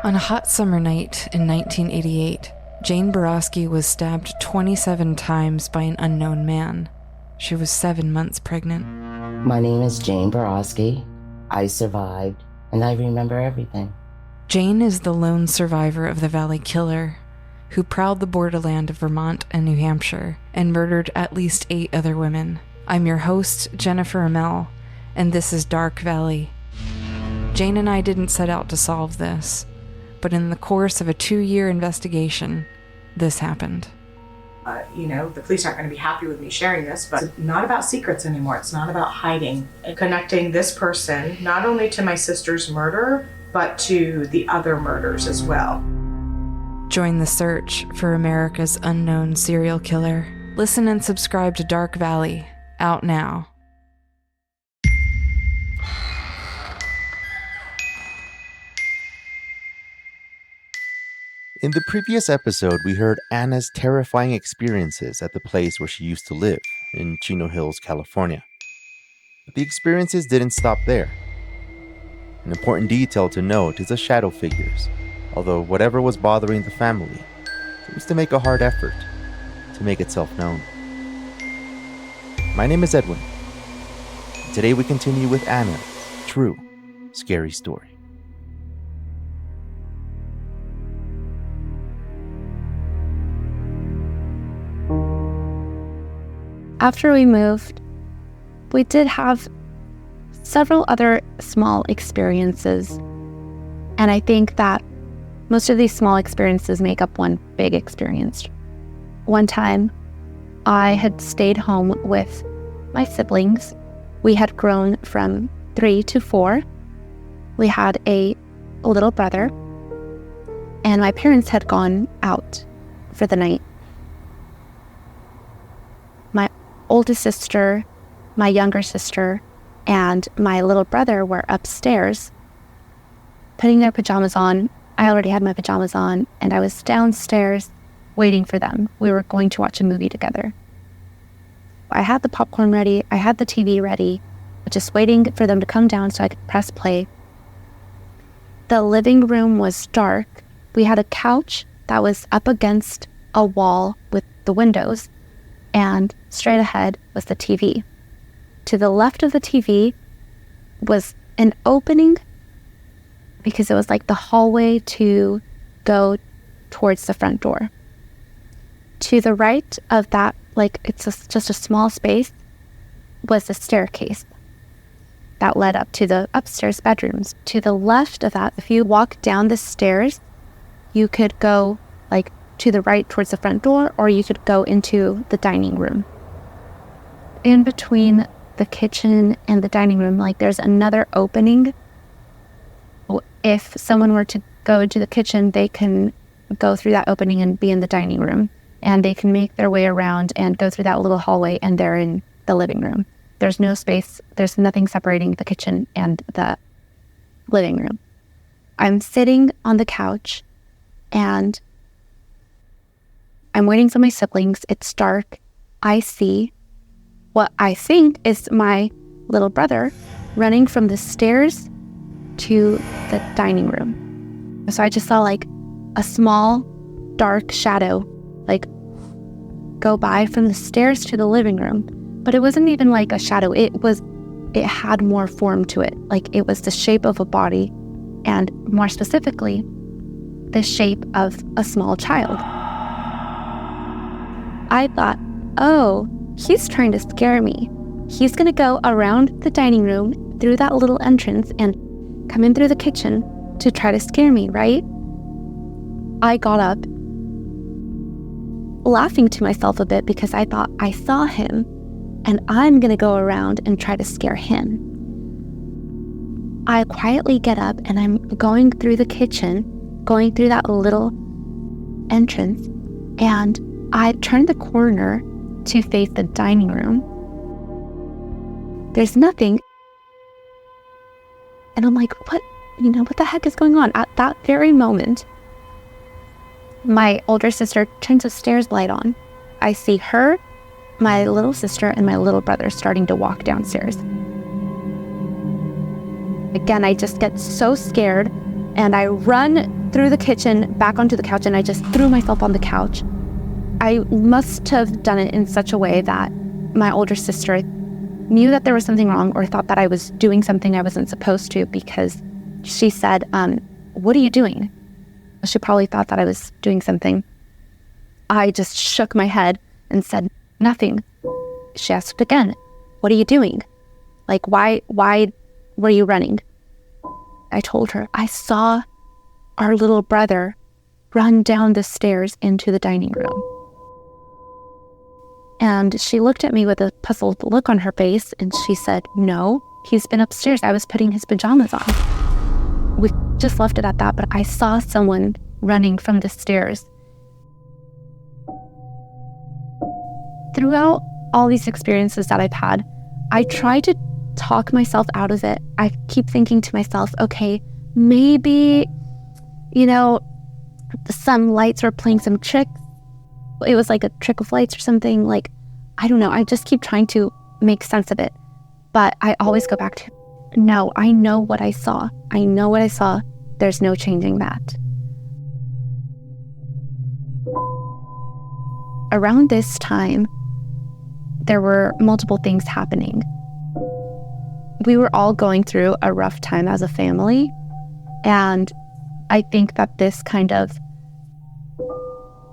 On a hot summer night in 1988, Jane Borowski was stabbed 27 times by an unknown man. She was 7 months pregnant. My name is Jane Borowski. I survived, and I remember everything. Jane is the lone survivor of the Valley Killer, who prowled the borderland of Vermont and New Hampshire and murdered at least 8 other women. I'm your host, Jennifer Amell, and this is Dark Valley. Jane and I didn't set out to solve this, but in the course of a 2-year investigation, this happened. The police aren't going to be happy with me sharing this, but it's not about secrets anymore. It's not about hiding and connecting this person not only to my sister's murder, but to the other murders as well. Join the search for America's unknown serial killer. Listen and subscribe to Dark Valley, out now. In the previous episode, we heard Anna's terrifying experiences at the place where she used to live, in Chino Hills, California. But the experiences didn't stop there. An important detail to note is the shadow figures, although whatever was bothering the family seems to make a hard effort to make itself known. My name is Edwin. Today we continue with Anna's true, scary story. After we moved, we did have several other small experiences. And I think that most of these small experiences make up one big experience. One time, I had stayed home with my siblings. We had grown from 3 to 4. We had a little brother, and my parents had gone out for the night. My oldest sister, my younger sister, and my little brother were upstairs putting their pajamas on. I already had my pajamas on, and I was downstairs waiting for them. We were going to watch a movie together. I had the popcorn ready, I had the TV ready, just waiting for them to come down so I could press play. The living room was dark. We had a couch that was up against a wall with the windows, and straight ahead was the TV. To the left of the TV was an opening, because it was like the hallway to go towards the front door. To the right of that, just a small space, was a staircase that led up to the upstairs bedrooms. To the left of that, if you walk down the stairs, you could go to the right towards the front door, or you could go into the dining room. In between the kitchen and the dining room, there's another opening. If someone were to go into the kitchen, they can go through that opening and be in the dining room, and they can make their way around and go through that little hallway, and they're in the living room. There's no space, there's nothing separating the kitchen and the living room. I'm sitting on the couch, and I'm waiting for my siblings. It's dark. I see what I think is my little brother running from the stairs to the dining room. So I just saw a small dark shadow go by from the stairs to the living room. But it wasn't even a shadow. It had more form to it. It was the shape of a body, and more specifically, the shape of a small child. I thought, oh, he's trying to scare me. He's going to go around the dining room through that little entrance and come in through the kitchen to try to scare me, right? I got up, laughing to myself a bit, because I thought, I saw him, and I'm going to go around and try to scare him. I quietly get up, and I'm going through the kitchen, going through that little entrance, and I turned the corner to face the dining room. There's nothing. And I'm like, what the heck is going on? At that very moment, my older sister turns the stairs light on. I see her, my little sister, and my little brother starting to walk downstairs. Again, I just get so scared, and I run through the kitchen, back onto the couch, and I just threw myself on the couch. I must have done it in such a way that my older sister knew that there was something wrong or thought that I was doing something I wasn't supposed to, because she said, what are you doing? She probably thought that I was doing something. I just shook my head and said, nothing. She asked again, what are you doing? Like, why were you running? I told her, I saw our little brother run down the stairs into the dining room. And she looked at me with a puzzled look on her face, and she said, no, he's been upstairs. I was putting his pajamas on. We just left it at that, but I saw someone running from the stairs. Throughout all these experiences that I've had, I try to talk myself out of it. I keep thinking to myself, okay, maybe, some lights were playing some tricks. It was like a trick of lights or something. Like, I don't know. I just keep trying to make sense of it. But I always go back to, no, I know what I saw. I know what I saw. There's no changing that. Around this time, there were multiple things happening. We were all going through a rough time as a family, and I think that this kind of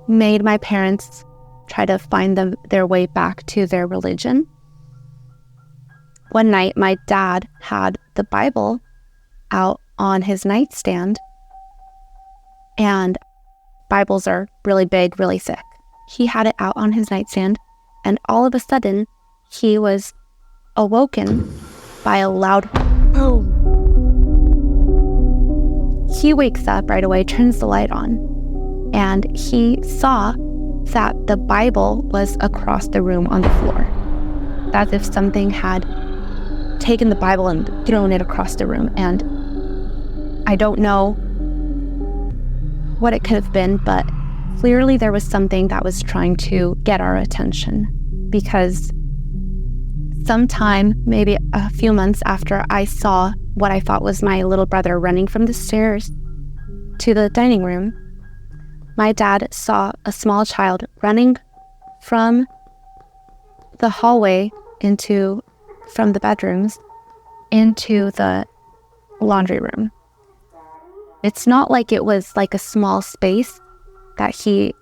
made my parents try to find their way back to their religion. One night, my dad had the Bible out on his nightstand, and Bibles are really big, really thick. He had it out on his nightstand, and all of a sudden, he was awoken by a loud boom. He wakes up right away, turns the light on, and he saw that the Bible was across the room on the floor, as if something had taken the Bible and thrown it across the room. And I don't know what it could have been, but clearly there was something that was trying to get our attention, because sometime, maybe a few months after I saw what I thought was my little brother running from the stairs to the dining room, my dad saw a small child running from the hallway from the bedrooms into the laundry room. It's not like it was like a small space that he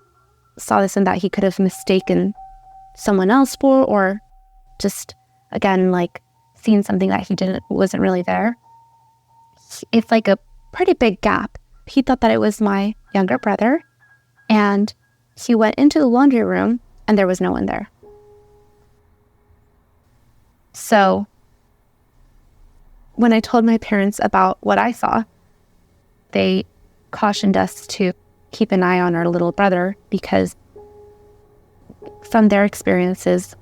saw this and that he could have mistaken someone else for, or just, again, like seen something that wasn't really there. It's like a pretty big gap. He thought that it was my younger brother, and he went into the laundry room and there was no one there. So when I told my parents about what I saw, they cautioned us to keep an eye on our little brother, because from their experiences,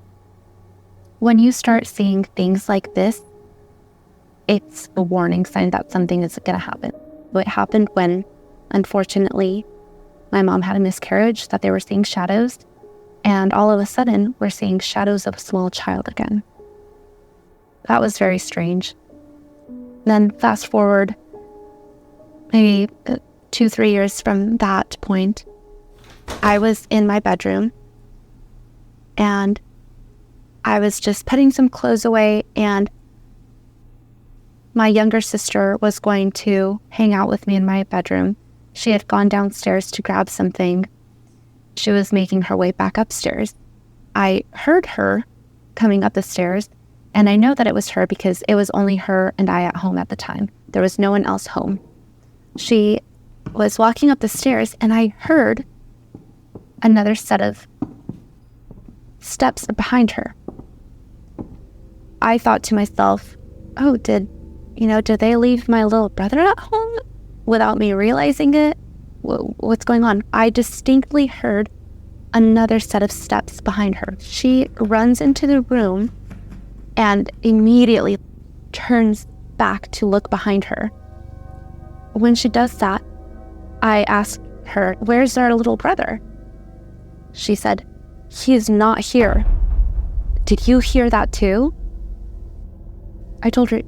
when you start seeing things like this, it's a warning sign that something is going to happen. It happened when, unfortunately, my mom had a miscarriage, that they were seeing shadows, and all of a sudden, we're seeing shadows of a small child again. That was very strange. Then fast forward maybe 2-3 years from that point, I was in my bedroom, and I was just putting some clothes away, and my younger sister was going to hang out with me in my bedroom. She had gone downstairs to grab something. She was making her way back upstairs. I heard her coming up the stairs, and I know that it was her because it was only her and I at home at the time. There was no one else home. She was walking up the stairs, and I heard another set of steps behind her. I thought to myself, oh, did they leave my little brother at home without me realizing it? What's going on? I distinctly heard another set of steps behind her. She runs into the room and immediately turns back to look behind her. When she does that, I ask her, where's our little brother? She said, he is not here. Did you hear that too? I told her,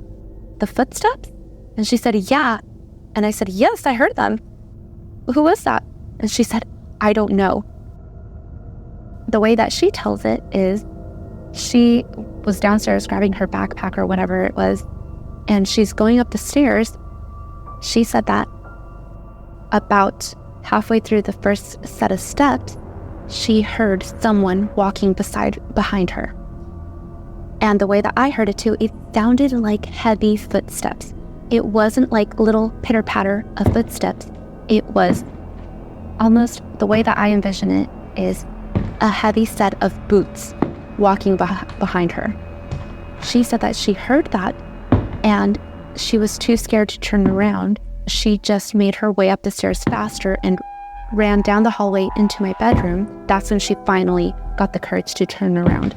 the footsteps? And she said, yeah. And I said, yes, I heard them. who was that? And she said, I don't know. The way that she tells it is she was downstairs grabbing her backpack or whatever it was, and she's going up the stairs. She said that about halfway through the first set of steps, she heard someone walking behind her. And the way that I heard it too, it sounded like heavy footsteps. It wasn't like little pitter-patter of footsteps. It was almost, the way that I envision it is a heavy set of boots walking behind her. She said that she heard that and she was too scared to turn around. She just made her way up the stairs faster and ran down the hallway into my bedroom. That's when she finally got the courage to turn around.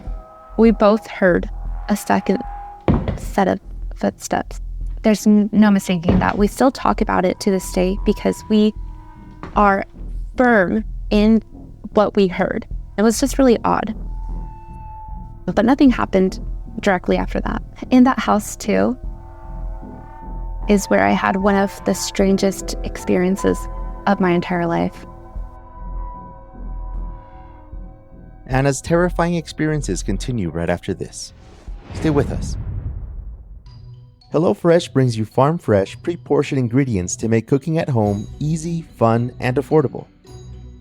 We both heard a second set of footsteps. There's no mistaking that. We still talk about it to this day because we are firm in what we heard. It was just really odd. But nothing happened directly after that. In that house too is where I had one of the strangest experiences of my entire life. Anna's terrifying experiences continue right after this. Stay with us. HelloFresh brings you farm-fresh, pre-portioned ingredients to make cooking at home easy, fun, and affordable.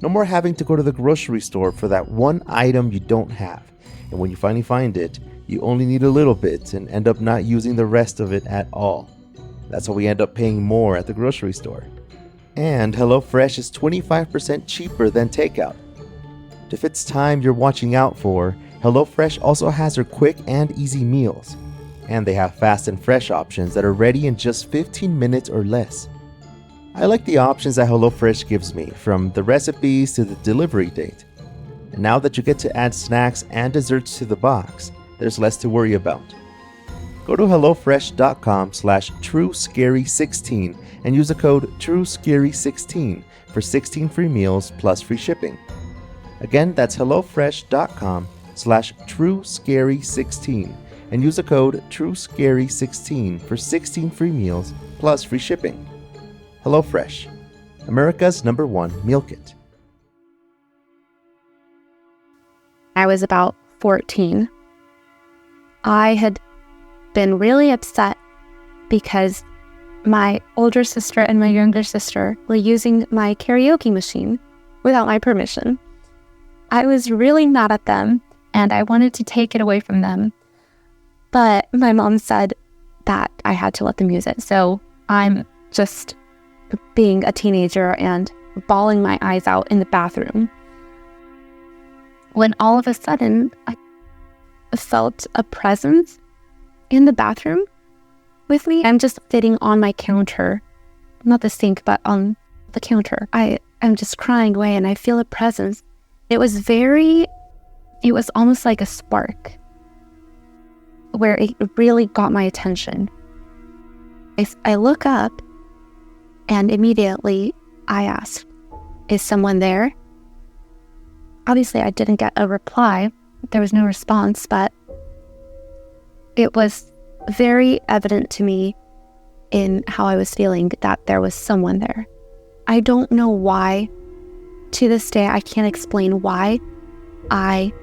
No more having to go to the grocery store for that one item you don't have. And when you finally find it, you only need a little bit and end up not using the rest of it at all. That's why we end up paying more at the grocery store. And HelloFresh is 25% cheaper than takeout. If it's time you're watching out for, HelloFresh also has their quick and easy meals. And they have fast and fresh options that are ready in just 15 minutes or less. I like the options that HelloFresh gives me, from the recipes to the delivery date. And now that you get to add snacks and desserts to the box, there's less to worry about. Go to HelloFresh.com/TrueScary16 and use the code TrueScary16 for 16 free meals plus free shipping. Again, that's HelloFresh.com/TrueScary16 and use the code TrueScary16 for 16 free meals plus free shipping. HelloFresh, America's #1 meal kit. I was about 14. I had been really upset because my older sister and my younger sister were using my karaoke machine without my permission. I was really mad at them and I wanted to take it away from them. But my mom said that I had to let them use it. So I'm just being a teenager and bawling my eyes out in the bathroom, when all of a sudden I felt a presence in the bathroom with me. I'm just sitting on my counter, not the sink, but on the counter. I'm just crying away and I feel a presence. It was almost like a spark where it really got my attention. I look up and immediately I asked, is someone there? Obviously, I didn't get a reply. There was no response, but it was very evident to me in how I was feeling that there was someone there. I don't know why. To this day, I can't explain why. I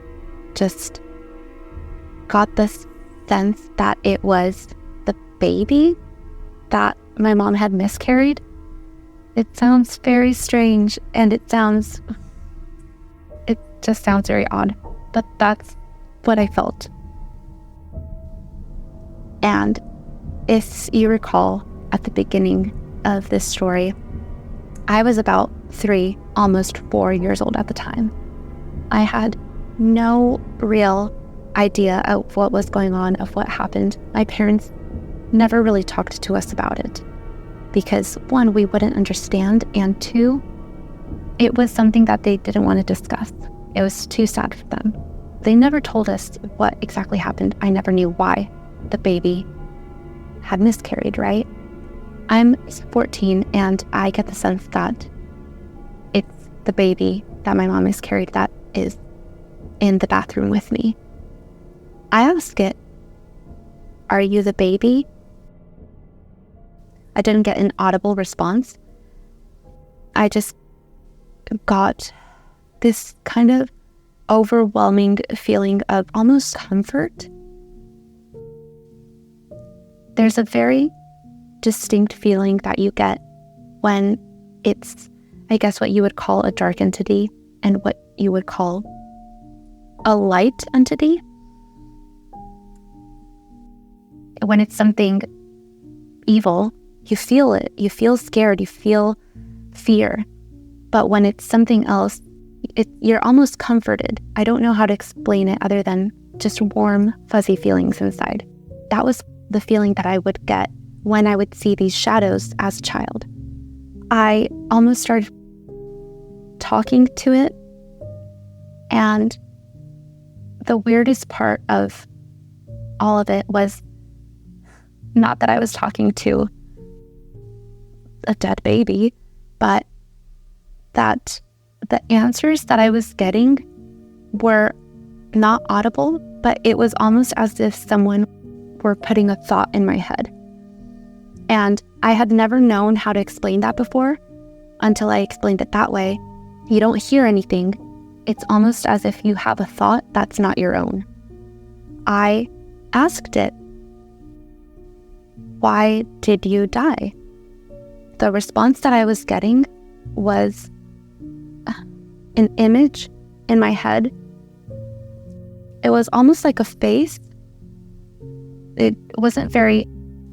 just got this sense that it was the baby that my mom had miscarried. It sounds very strange and it just sounds very odd, but that's what I felt. And if you recall at the beginning of this story, I was about 3, almost 4 years old at the time. I had no real idea of what was going on, of what happened. My parents never really talked to us about it because 1, we wouldn't understand, and 2, it was something that they didn't want to discuss. It was too sad for them. They never told us what exactly happened. I never knew why the baby had miscarried, right? I'm 14 and I get the sense that it's the baby that my mom miscarried that is in the bathroom with me. I ask it, are you the baby? I didn't get an audible response. I just got this kind of overwhelming feeling of almost comfort. There's a very distinct feeling that you get when it's, I guess, what you would call a dark entity and what you would call a light entity. When it's something evil, you feel it. You feel scared. You feel fear. But when it's something else, you're almost comforted. I don't know how to explain it other than just warm, fuzzy feelings inside. That was the feeling that I would get when I would see these shadows as a child. I almost started talking to it. And the weirdest part of all of it was not that I was talking to a dead baby, but that the answers that I was getting were not audible, but it was almost as if someone were putting a thought in my head. And I had never known how to explain that before until I explained it that way. You don't hear anything. It's almost as if you have a thought that's not your own. I asked it, "Why did you die?" The response that I was getting was an image in my head. It was almost like a face. It wasn't very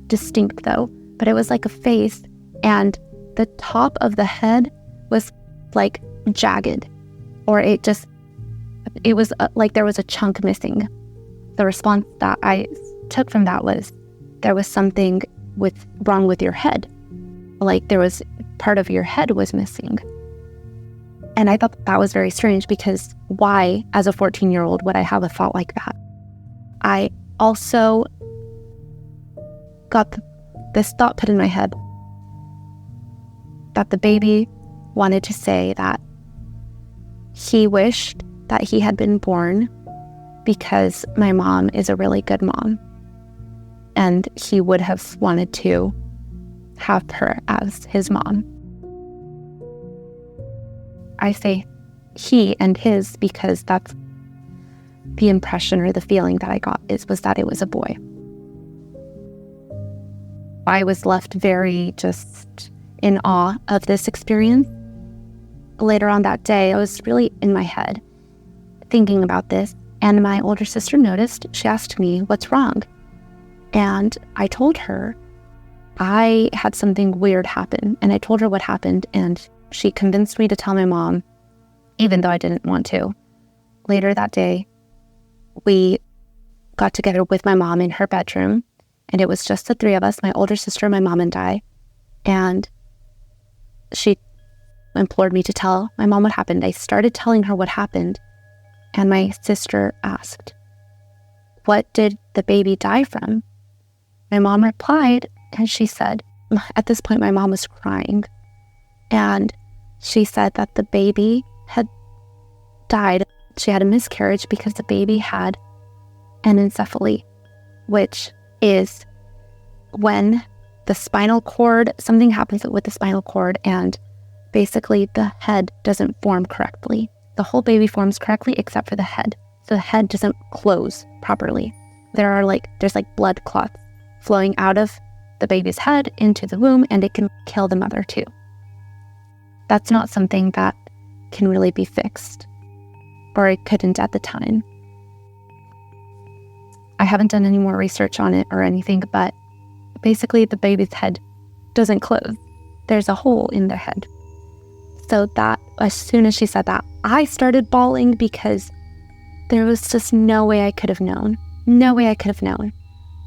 distinct though, but it was like a face, and the top of the head was like jagged, or it was like there was a chunk missing. The response that I took from that was there was something wrong with your head. Like there was part of your head was missing. And I thought that was very strange, because why, as a 14-year-old, would I have a thought like that? I also got this thought put in my head that the baby wanted to say that he wished that he had been born because my mom is a really good mom, and he would have wanted to have her as his mom. I say he and his because that's the impression or the feeling that I got was that it was a boy. I was left very just in awe of this experience. Later on that day, I was really in my head thinking about this, and my older sister noticed. She asked me, "What's wrong?" And I told her I had something weird happen, and I told her what happened, and she convinced me to tell my mom, even though I didn't want to. Later that day, we got together with my mom in her bedroom, and it was just the three of us, my older sister, my mom, and I. And she implored me to tell my mom what happened. I started telling her what happened, and my sister asked, "What did the baby die from?" My mom replied, and she said, at this point, my mom was crying. And she said that the baby had died. She had a miscarriage because the baby had anencephaly, which is when the spinal cord, something happens with the spinal cord, and basically the head doesn't form correctly. The whole baby forms correctly except for the head. So the head doesn't close properly. There's blood clots flowing out of the baby's head into the womb, and it can kill the mother too. That's not something that can really be fixed, or it couldn't at the time. I haven't done any more research on it or anything, but basically the baby's head doesn't close. There's a hole in their head. So that, as soon as she said that, I started bawling, because there was just no way I could have known. No way I could have known.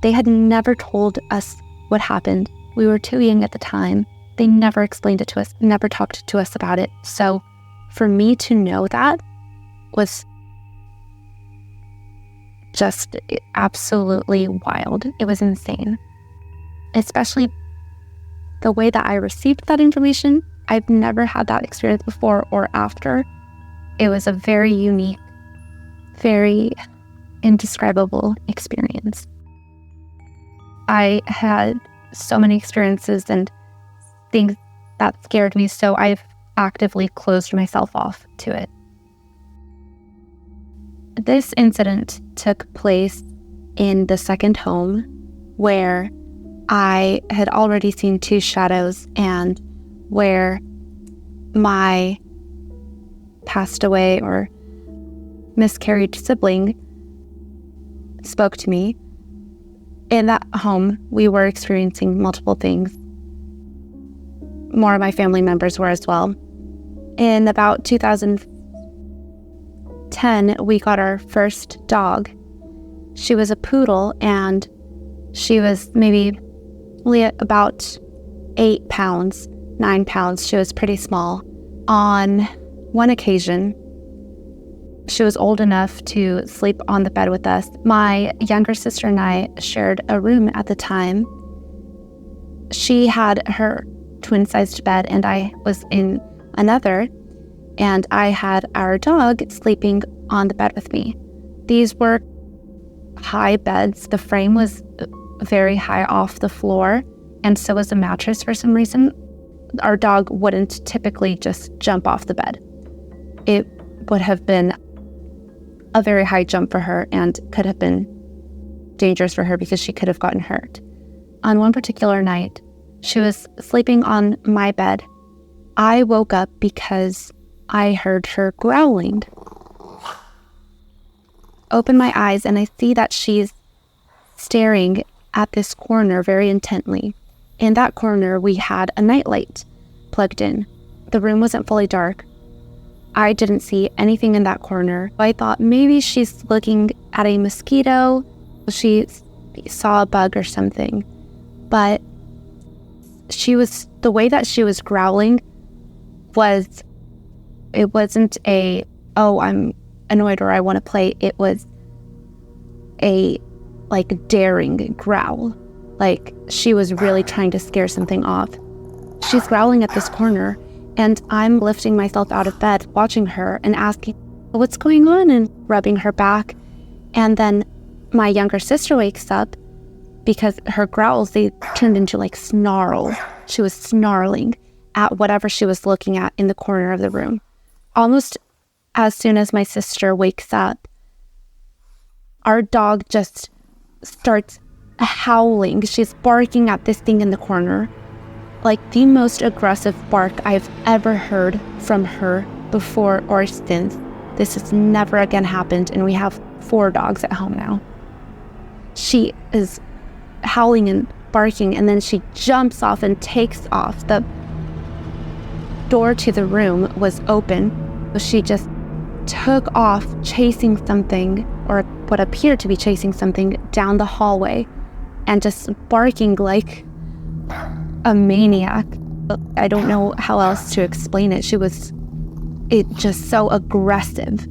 They had never told us what happened. We were too young at the time. They never explained it to us, never talked to us about it. So for me to know that was just absolutely wild. It was insane. Especially the way that I received that information. I've never had that experience before or after. It was a very unique, very indescribable experience. I had so many experiences and things that scared me. So I've actively closed myself off to it. This incident took place in the second home, where I had already seen 2 shadows and where my passed away or miscarried sibling spoke to me. In that home, we were experiencing multiple things. More of my family members were as well. In about 2010, we got our first dog. She was a poodle, and she was maybe only about 8 pounds, 9 pounds. She was pretty small. On one occasion, she was old enough to sleep on the bed with us. My younger sister and I shared a room at the time. She had her twin-sized bed, and I was in another, and I had our dog sleeping on the bed with me. These were high beds. The frame was very high off the floor, and so was the mattress for some reason. Our dog wouldn't typically just jump off the bed. It would have been a very high jump for her and could have been dangerous for her because she could have gotten hurt. On one particular night, she was sleeping on my bed. I woke up because I heard her growling. Open my eyes and I see that she's staring at this corner very intently. In that corner, we had a nightlight plugged in. The room wasn't fully dark. I didn't see anything in that corner. I thought maybe she's looking at a mosquito. She saw a bug or something. But the way that she was growling it wasn't oh, I'm annoyed or I want to play. It was a daring growl. Like she was really trying to scare something off. She's growling at this corner, and I'm lifting myself out of bed, watching her and asking, what's going on, and rubbing her back. And then my younger sister wakes up because her growls, they turned into snarls. She was snarling at whatever she was looking at in the corner of the room. Almost as soon as my sister wakes up, our dog just starts howling. She's barking at this thing in the corner, like the most aggressive bark I've ever heard from her before or since. This has never again happened, and we have 4 dogs at home now. She is howling and barking, and then she jumps off and takes off. The door to the room was open, so she just took off chasing something, or what appeared to be chasing something, down the hallway, and just barking like a maniac. I don't know how else to explain it. It just so aggressive.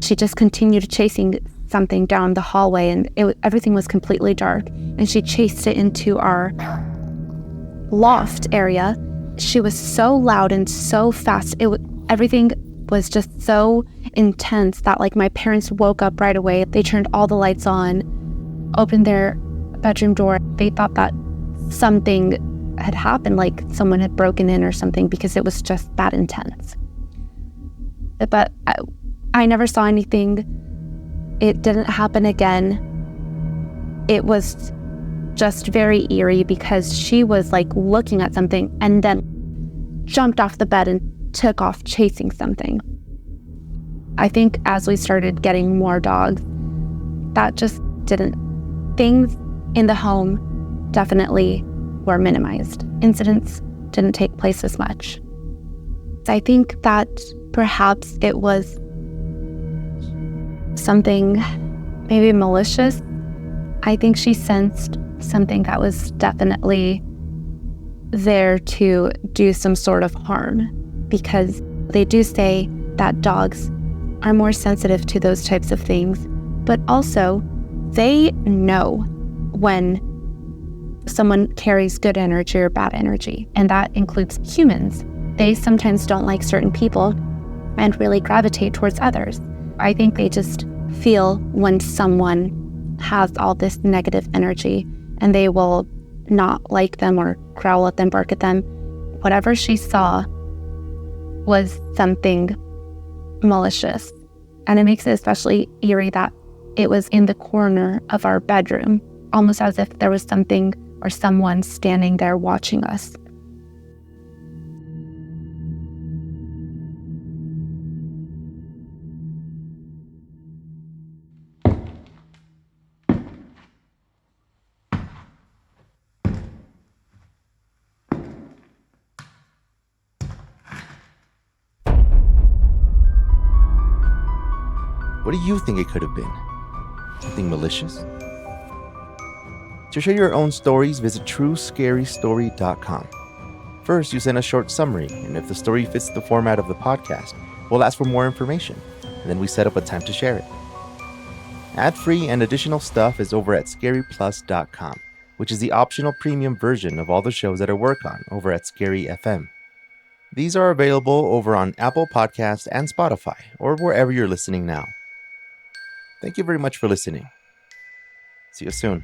She just continued chasing something down the hallway, and everything was completely dark, and she chased it into our loft area. She was so loud and so fast. Everything was just so intense that my parents woke up right away. They turned all the lights on, opened their bedroom door. They thought that something had happened, like someone had broken in or something, because it was just that intense. But I never saw anything. It didn't happen again. It was just very eerie because she was looking at something and then jumped off the bed and took off chasing something. I think as we started getting more dogs, that just things in the home definitely were minimized. Incidents didn't take place as much. I think that perhaps it was something maybe malicious. I think she sensed something that was definitely there to do some sort of harm, because they do say that dogs are more sensitive to those types of things, but also they know when someone carries good energy or bad energy, and that includes humans. They sometimes don't like certain people and really gravitate towards others. I think they just feel when someone has all this negative energy, and they will not like them or growl at them, bark at them. Whatever she saw was something malicious. And it makes it especially eerie that it was in the corner of our bedroom, almost as if there was something or someone standing there watching us. What do you think it could have been? Something malicious? To share your own stories, visit truescarystory.com. First, you send a short summary, and if the story fits the format of the podcast, we'll ask for more information, and then we set up a time to share it. Ad-free and additional stuff is over at scaryplus.com, which is the optional premium version of all the shows that I work on over at Scary FM. These are available over on Apple Podcasts and Spotify, or wherever you're listening now. Thank you very much for listening. See you soon.